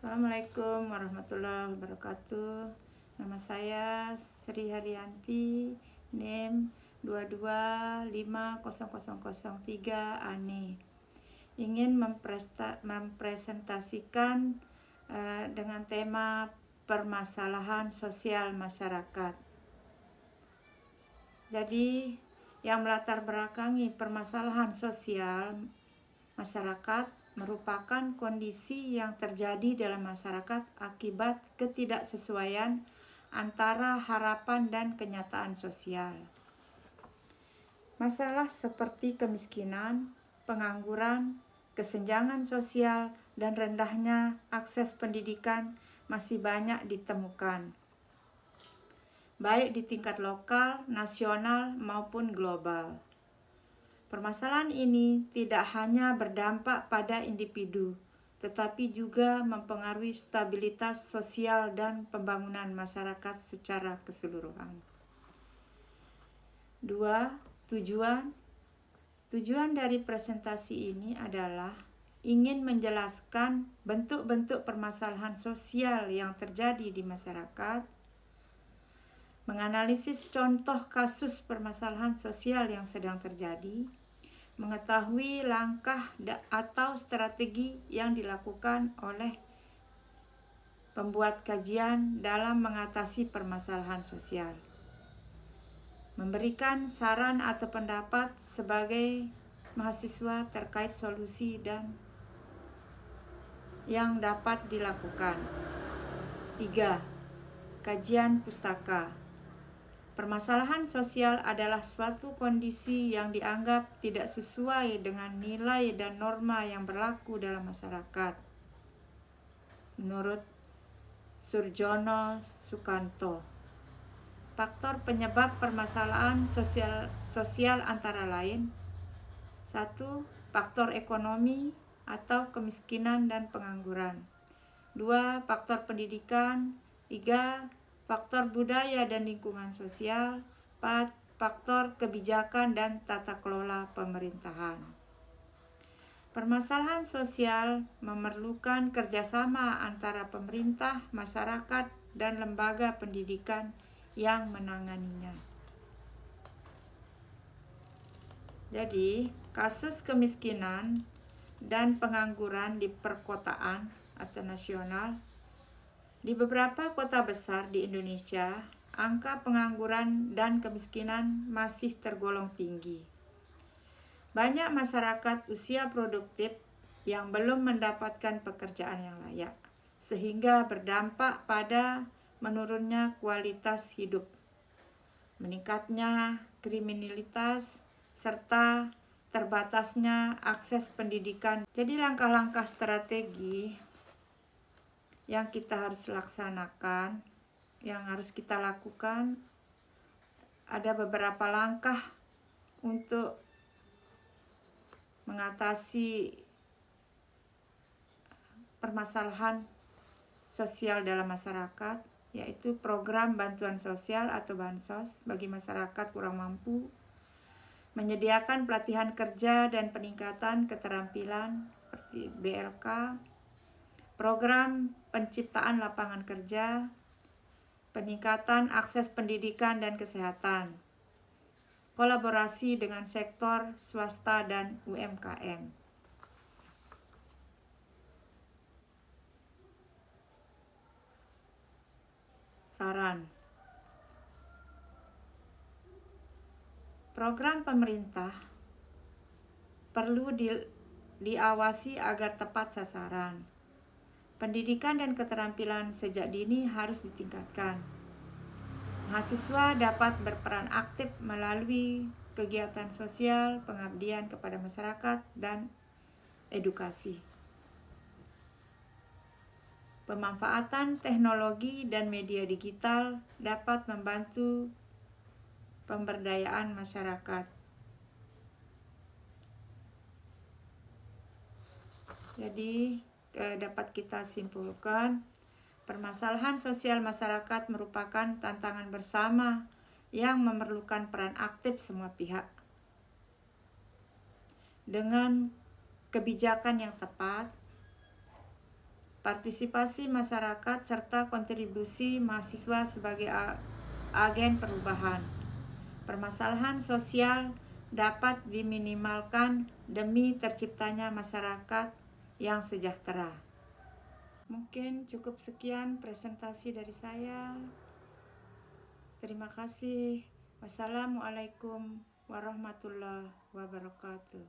Assalamualaikum warahmatullahi wabarakatuh. Nama saya Sri Haryanti, NIM 22500003 ANE. Ingin mempresentasikan dengan tema permasalahan sosial masyarakat. Jadi, yang melatar belakangi permasalahan sosial masyarakat merupakan kondisi yang terjadi dalam masyarakat akibat ketidaksesuaian antara harapan dan kenyataan sosial. Masalah seperti kemiskinan, pengangguran, kesenjangan sosial, dan rendahnya akses pendidikan masih banyak ditemukan, baik di tingkat lokal, nasional, maupun global. Permasalahan ini tidak hanya berdampak pada individu, tetapi juga mempengaruhi stabilitas sosial dan pembangunan masyarakat secara keseluruhan. 2. Tujuan dari presentasi ini adalah ingin menjelaskan bentuk-bentuk permasalahan sosial yang terjadi di masyarakat, menganalisis contoh kasus permasalahan sosial yang sedang terjadi, mengetahui langkah atau strategi yang dilakukan oleh pembuat kajian dalam mengatasi permasalahan sosial, memberikan saran atau pendapat sebagai mahasiswa terkait solusi dan yang dapat dilakukan. 3. Kajian pustaka. Permasalahan sosial adalah suatu kondisi yang dianggap tidak sesuai dengan nilai dan norma yang berlaku dalam masyarakat. Menurut Surjono Sukanto, faktor penyebab permasalahan sosial antara lain: 1. Faktor ekonomi atau kemiskinan dan pengangguran. 2. Faktor pendidikan. 3. Faktor budaya dan lingkungan sosial. 4. Faktor kebijakan dan tata kelola pemerintahan. Permasalahan sosial memerlukan kerjasama antara pemerintah, masyarakat, dan lembaga pendidikan yang menanganinya. Jadi, kasus kemiskinan dan pengangguran di perkotaan atau nasional. Di beberapa kota besar di Indonesia, angka pengangguran dan kemiskinan masih tergolong tinggi. Banyak masyarakat usia produktif yang belum mendapatkan pekerjaan yang layak, sehingga berdampak pada menurunnya kualitas hidup, meningkatnya kriminalitas, serta terbatasnya akses pendidikan. Jadi langkah-langkah strategi yang kita harus laksanakan, yang harus kita lakukan, ada beberapa langkah untuk mengatasi permasalahan sosial dalam masyarakat, yaitu program bantuan sosial atau bansos bagi masyarakat kurang mampu, menyediakan pelatihan kerja dan peningkatan keterampilan seperti BLK, program penciptaan lapangan kerja, peningkatan akses pendidikan dan kesehatan, kolaborasi dengan sektor swasta dan UMKM. Saran. Program pemerintah perlu diawasi agar tepat sasaran. Pendidikan dan keterampilan sejak dini harus ditingkatkan. Mahasiswa dapat berperan aktif melalui kegiatan sosial, pengabdian kepada masyarakat, dan edukasi. Pemanfaatan teknologi dan media digital dapat membantu pemberdayaan masyarakat. Jadi, dapat kita simpulkan, permasalahan sosial masyarakat merupakan tantangan bersama yang memerlukan peran aktif semua pihak. Dengan kebijakan yang tepat, partisipasi masyarakat, serta kontribusi mahasiswa sebagai agen perubahan. Permasalahan sosial dapat diminimalkan demi terciptanya masyarakat yang sejahtera. Mungkin cukup sekian presentasi dari saya. Terima kasih. Wassalamualaikum warahmatullahi wabarakatuh.